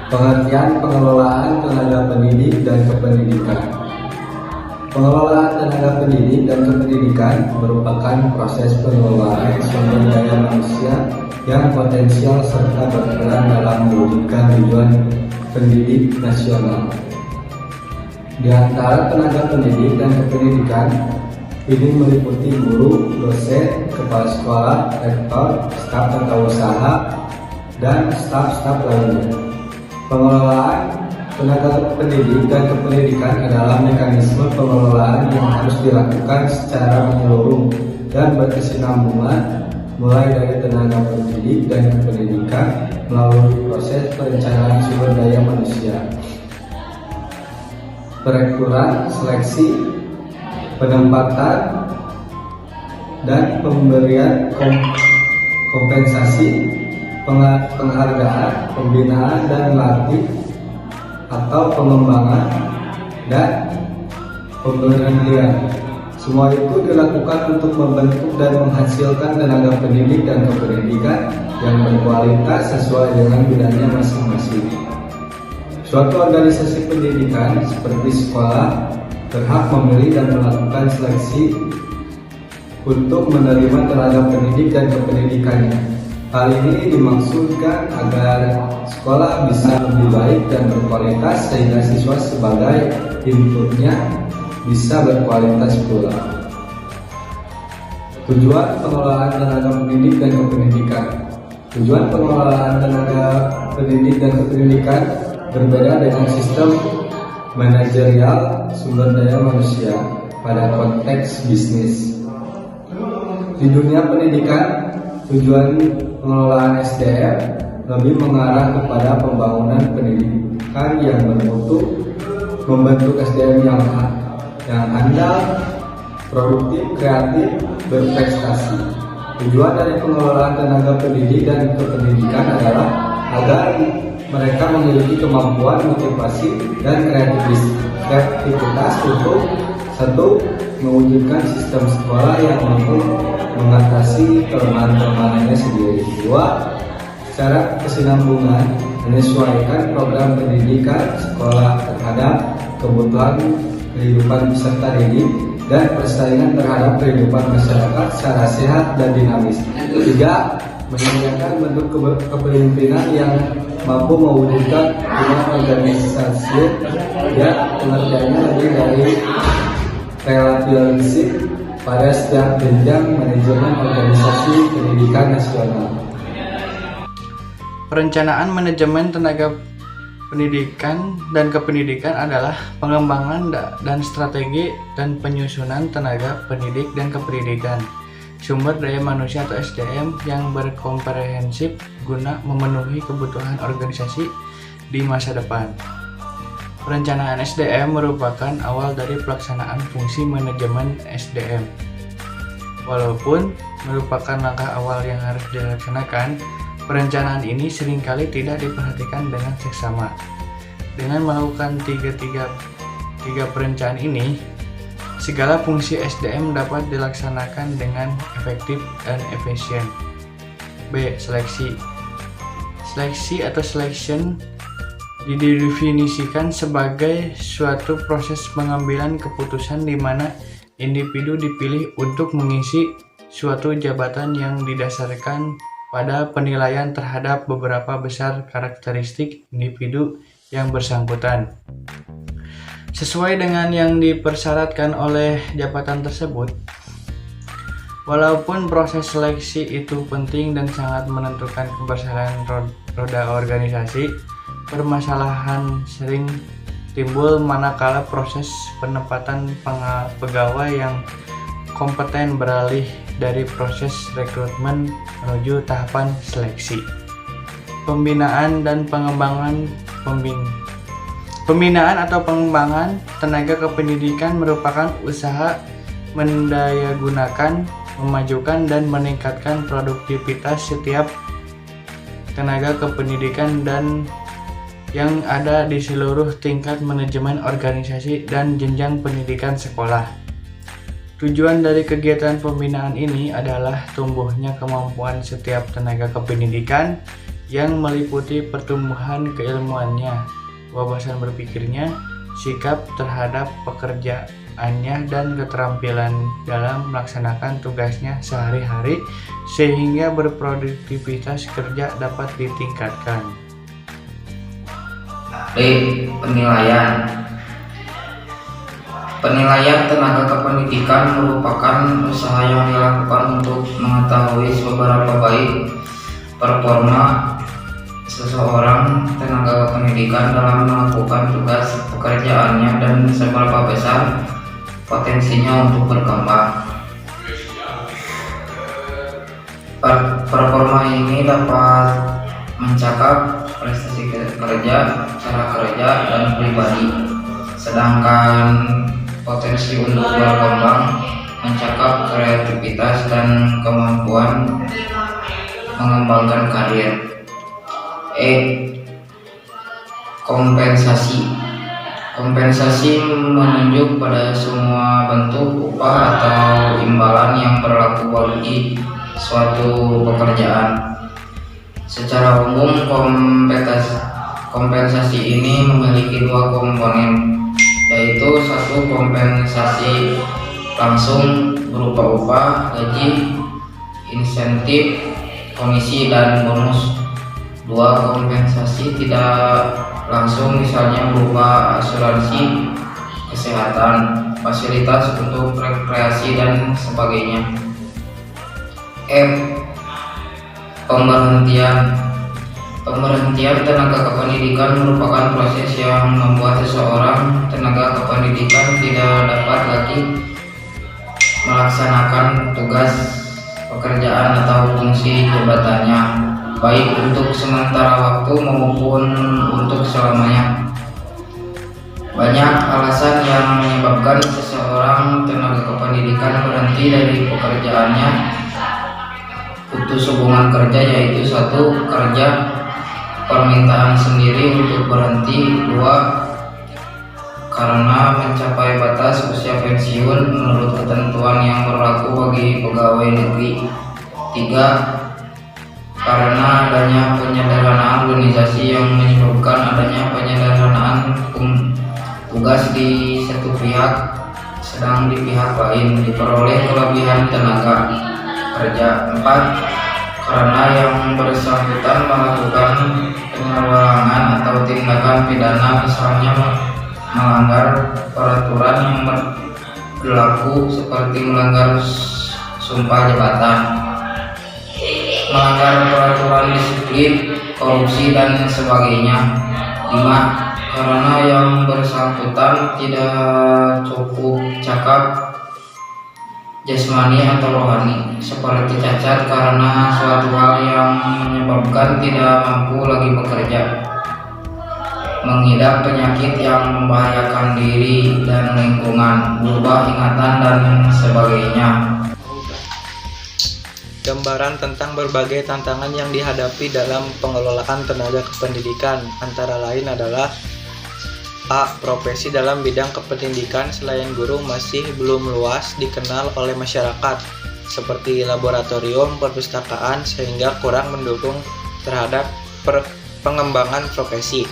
Pengertian pengelolaan tenaga pendidik dan kependidikan. Pengelolaan tenaga pendidik dan kependidikan merupakan proses pengelolaan sumber daya manusia yang potensial serta berperan dalam mewujudkan tujuan pendidik nasional. Di antara tenaga pendidik dan kependidikan, ini meliputi guru, dosen, kepala sekolah, rektor, staf tata usaha, dan staf-staf lainnya. Pengelolaan tenaga pendidik dan kependidikan adalah mekanisme pengelolaan yang harus dilakukan secara menyeluruh dan berkesinambungan, mulai dari tenaga pendidik dan kependidikan melalui proses perencanaan sumber daya manusia, perekrutan, seleksi, penempatan, dan pemberian kompensasi, penghargaan, pembinaan dan latih atau pengembangan dan pemberhentian. Semua itu dilakukan untuk membentuk dan menghasilkan tenaga pendidik dan kependidikan yang berkualitas sesuai dengan bidangnya masing-masing. Suatu organisasi pendidikan seperti sekolah berhak memilih dan melakukan seleksi untuk menerima tenaga pendidik dan kependidikannya. Hal ini dimaksudkan agar sekolah bisa lebih baik dan berkualitas sehingga siswa sebagai inputnya bisa berkualitas pula. Tujuan pengelolaan tenaga pendidik dan kependidikan. Tujuan pengelolaan tenaga pendidik dan kependidikan berbeda dengan sistem manajerial sumber daya manusia pada konteks bisnis. Di dunia pendidikan, tujuan pengelolaan SDM lebih mengarah kepada pembangunan pendidikan yang bermutu, membentuk SDM yang handal, produktif, kreatif, berprestasi. Tujuan dari pengelolaan tenaga pendidik dan kependidikan adalah agar mereka memiliki kemampuan, motivasi, dan kreativitas untuk satu, mewujudkan sistem sekolah yang mampu mengatasi kelemahan-kelemahannya sendiri. Dua, secara kesinambungan menyesuaikan program pendidikan sekolah terhadap kebutuhan kehidupan peserta didik dan persaingan terhadap kehidupan masyarakat secara sehat dan dinamis. Tiga, menyediakan bentuk kepemimpinan yang mampu mewujudkan tujuan organisasi yang pengertiannya lebih dari relativistik pada setiap jenjang manajemen organisasi pendidikan nasional. Perencanaan manajemen tenaga pendidikan dan kependidikan adalah pengembangan dan strategi dan penyusunan tenaga pendidik dan kependidikan sumber daya manusia atau SDM yang berkomprehensif guna memenuhi kebutuhan organisasi di masa depan. Perencanaan SDM merupakan awal dari pelaksanaan fungsi manajemen SDM. Walaupun merupakan langkah awal yang harus dilaksanakan, perencanaan ini seringkali tidak diperhatikan dengan seksama. Dengan melakukan tiga perencanaan ini, segala fungsi SDM dapat dilaksanakan dengan efektif dan efisien. B. Seleksi. Seleksi atau selection didefinisikan sebagai suatu proses pengambilan keputusan di mana individu dipilih untuk mengisi suatu jabatan yang didasarkan pada penilaian terhadap beberapa besar karakteristik individu yang bersangkutan. Sesuai dengan yang dipersyaratkan oleh jabatan tersebut, walaupun proses seleksi itu penting dan sangat menentukan keberhasilan roda organisasi, permasalahan sering timbul manakala proses penempatan pegawai yang kompeten beralih dari proses rekrutmen menuju tahapan seleksi. Pembinaan dan pengembangan Pembinaan atau pengembangan tenaga kependidikan merupakan usaha mendayagunakan, memajukan, dan meningkatkan produktivitas setiap tenaga kependidikan dan yang ada di seluruh tingkat manajemen organisasi dan jenjang pendidikan sekolah. Tujuan dari kegiatan pembinaan ini adalah tumbuhnya kemampuan setiap tenaga kependidikan yang meliputi pertumbuhan keilmuannya, wawasan berpikirnya, sikap terhadap pekerjaannya, dan keterampilan dalam melaksanakan tugasnya sehari-hari sehingga berproduktivitas kerja dapat ditingkatkan. D. Penilaian. Penilaian tenaga kependidikan merupakan usaha yang dilakukan untuk mengetahui seberapa baik performa seseorang tenaga pendidikan dalam melakukan tugas pekerjaannya dan seberapa besar potensinya untuk berkembang. Performa ini dapat mencakup prestasi kerja, cara kerja, dan pribadi, sedangkan potensi untuk berkembang mencakup kreativitas dan kemampuan mengembangkan karir. E. Kompensasi. Kompensasi menunjuk pada semua bentuk upah atau imbalan yang berlaku bagi suatu pekerjaan. Secara umum, kompensasi ini memiliki dua komponen, yaitu satu, kompensasi langsung berupa upah, gaji, insentif, komisi, dan bonus. Dua, kompensasi tidak langsung, misalnya berupa asuransi kesehatan, fasilitas untuk rekreasi, dan sebagainya. F. Pemberhentian tenaga kependidikan merupakan proses yang membuat seseorang tenaga kependidikan tidak dapat lagi melaksanakan tugas pekerjaan atau fungsi jabatannya, baik untuk sementara waktu maupun untuk selamanya. Banyak alasan yang menyebabkan seseorang tenaga kependidikan berhenti dari pekerjaannya. Putus hubungan kerja, yaitu satu, kerja permintaan sendiri untuk berhenti. Dua, karena mencapai batas usia pensiun menurut ketentuan yang berlaku bagi pegawai negeri. Tiga, karena adanya penyederhanaan organisasi yang menyebabkan adanya penyederhanaan tugas di satu pihak, sedang di pihak lain diperoleh kelebihan tenaga kerja. Empat, karena yang bersangkutan melakukan penyerangan atau tindakan pidana, misalnya melanggar peraturan yang berlaku seperti melanggar sumpah jabatan, melanggar peraturan disiplin, korupsi, dan sebagainya. 5. Karena yang bersangkutan tidak cukup cakap jasmani atau rohani, seperti cacat karena suatu hal yang menyebabkan tidak mampu lagi bekerja, mengidap penyakit yang membahayakan diri dan lingkungan, berubah ingatan, dan sebagainya. Gambaran tentang berbagai tantangan yang dihadapi dalam pengelolaan tenaga kependidikan antara lain adalah: A. Profesi dalam bidang kependidikan selain guru masih belum luas dikenal oleh masyarakat, seperti laboratorium, perpustakaan, sehingga kurang mendukung terhadap pengembangan profesi.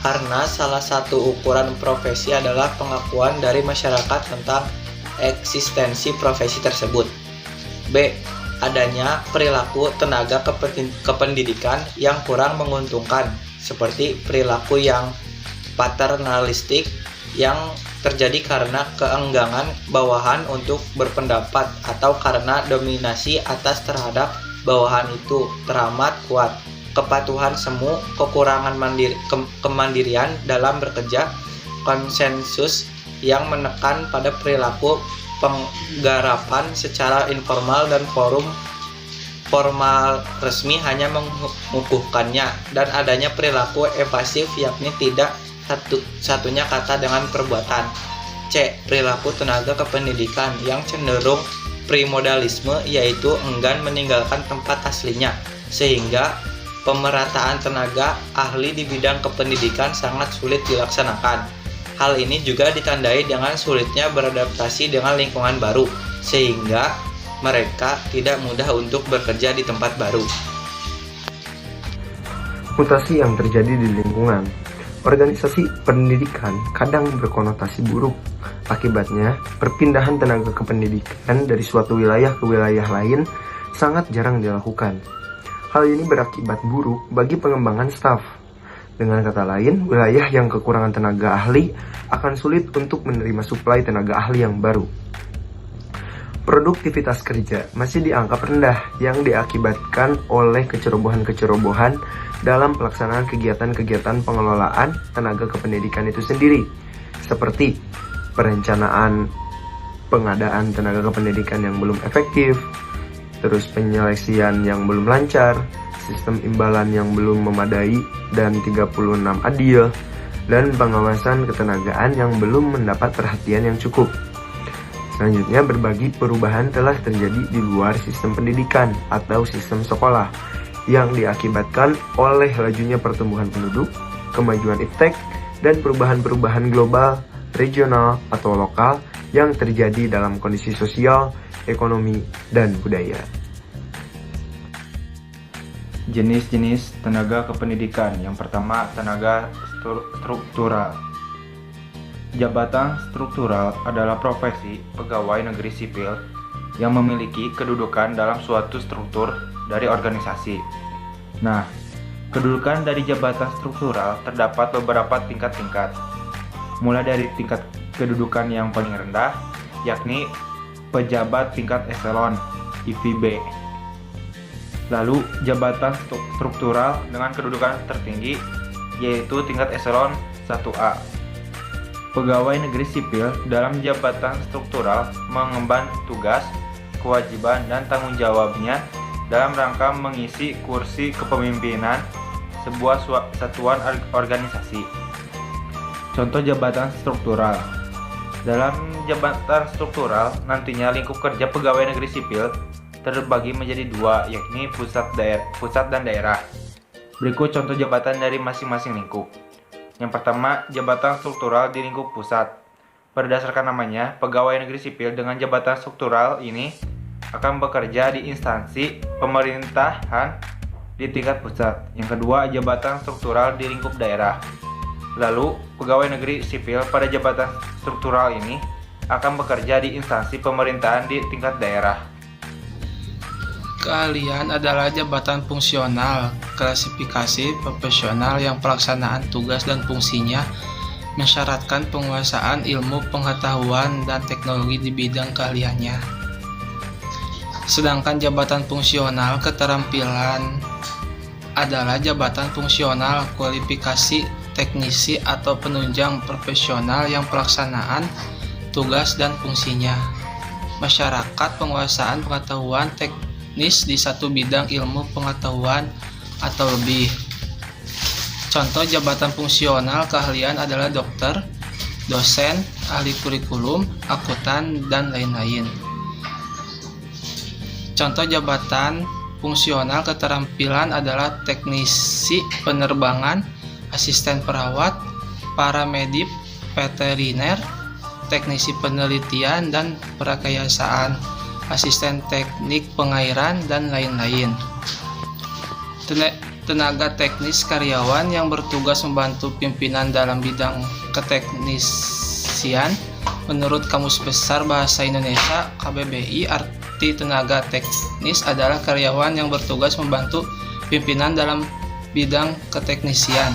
Karena salah satu ukuran profesi adalah pengakuan dari masyarakat tentang eksistensi profesi tersebut. B. Adanya perilaku tenaga kependidikan yang kurang menguntungkan, seperti perilaku yang paternalistik yang terjadi karena keengganan bawahan untuk berpendapat atau karena dominasi atas terhadap bawahan itu teramat kuat, kepatuhan semu, kekurangan kemandirian dalam bekerja, konsensus yang menekan pada perilaku penggarapan secara informal dan forum formal resmi hanya mengukuhkannya, dan adanya perilaku evasif yakni tidak satunya kata dengan perbuatan. C. Perilaku tenaga kependidikan yang cenderung primodalisme, yaitu enggan meninggalkan tempat aslinya, sehingga pemerataan tenaga ahli di bidang kependidikan sangat sulit dilaksanakan. Hal ini juga ditandai dengan sulitnya beradaptasi dengan lingkungan baru, sehingga mereka tidak mudah untuk bekerja di tempat baru. Mutasi yang terjadi di lingkungan. Organisasi pendidikan kadang berkonotasi buruk. Akibatnya, perpindahan tenaga kependidikan dari suatu wilayah ke wilayah lain sangat jarang dilakukan. Hal ini berakibat buruk bagi pengembangan staf. Dengan kata lain, wilayah yang kekurangan tenaga ahli akan sulit untuk menerima suplai tenaga ahli yang baru. Produktivitas kerja masih dianggap rendah yang diakibatkan oleh kecerobohan-kecerobohan dalam pelaksanaan kegiatan-kegiatan pengelolaan tenaga kependidikan itu sendiri, seperti perencanaan pengadaan tenaga kependidikan yang belum efektif, terus penyelesaian yang belum lancar, sistem imbalan yang belum memadai dan 36 adil, dan pengawasan ketenagaan yang belum mendapat perhatian yang cukup. Selanjutnya, berbagai perubahan telah terjadi di luar sistem pendidikan atau sistem sekolah yang diakibatkan oleh lajunya pertumbuhan penduduk, kemajuan iptek, dan perubahan-perubahan global, regional, atau lokal yang terjadi dalam kondisi sosial, ekonomi, dan budaya. Jenis-jenis tenaga kependidikan. Yang pertama, tenaga struktural. Jabatan struktural adalah profesi pegawai negeri sipil yang memiliki kedudukan dalam suatu struktur dari organisasi. Nah, kedudukan dari jabatan struktural terdapat beberapa tingkat-tingkat. Mulai dari tingkat kedudukan yang paling rendah, yakni pejabat tingkat eselon (IVB). Lalu jabatan struktural dengan kedudukan tertinggi, yaitu tingkat eselon 1A. Pegawai negeri sipil dalam jabatan struktural mengemban tugas, kewajiban, dan tanggung jawabnya dalam rangka mengisi kursi kepemimpinan sebuah satuan organisasi. Contoh jabatan struktural. Dalam jabatan struktural, nantinya lingkup kerja pegawai negeri sipil terbagi menjadi dua, yakni pusat dan daerah. Berikut contoh jabatan dari masing-masing lingkup. Yang pertama, jabatan struktural di lingkup pusat. Berdasarkan namanya, pegawai negeri sipil dengan jabatan struktural ini akan bekerja di instansi pemerintahan di tingkat pusat. Yang kedua, jabatan struktural di lingkup daerah. Lalu, pegawai negeri sipil pada jabatan struktural ini akan bekerja di instansi pemerintahan di tingkat daerah. Keahlian adalah jabatan fungsional, klasifikasi profesional yang pelaksanaan tugas dan fungsinya mensyaratkan penguasaan ilmu, pengetahuan, dan teknologi di bidang keahliannya. Sedangkan jabatan fungsional keterampilan adalah jabatan fungsional, kualifikasi teknisi atau penunjang profesional yang pelaksanaan tugas dan fungsinya masyarakat penguasaan pengetahuan teknis di satu bidang ilmu pengetahuan atau lebih. Contoh jabatan fungsional keahlian adalah dokter, dosen, ahli kurikulum, akuntan, dan lain-lain. Contoh jabatan fungsional keterampilan adalah teknisi penerbangan, asisten perawat, paramedik, veteriner, teknisi penelitian dan perekayasaan, asisten teknik pengairan, dan lain-lain. Tenaga teknis karyawan yang bertugas membantu pimpinan dalam bidang keteknisian. Menurut Kamus Besar Bahasa Indonesia KBBI, arti tenaga teknis adalah karyawan yang bertugas membantu pimpinan dalam bidang keteknisian.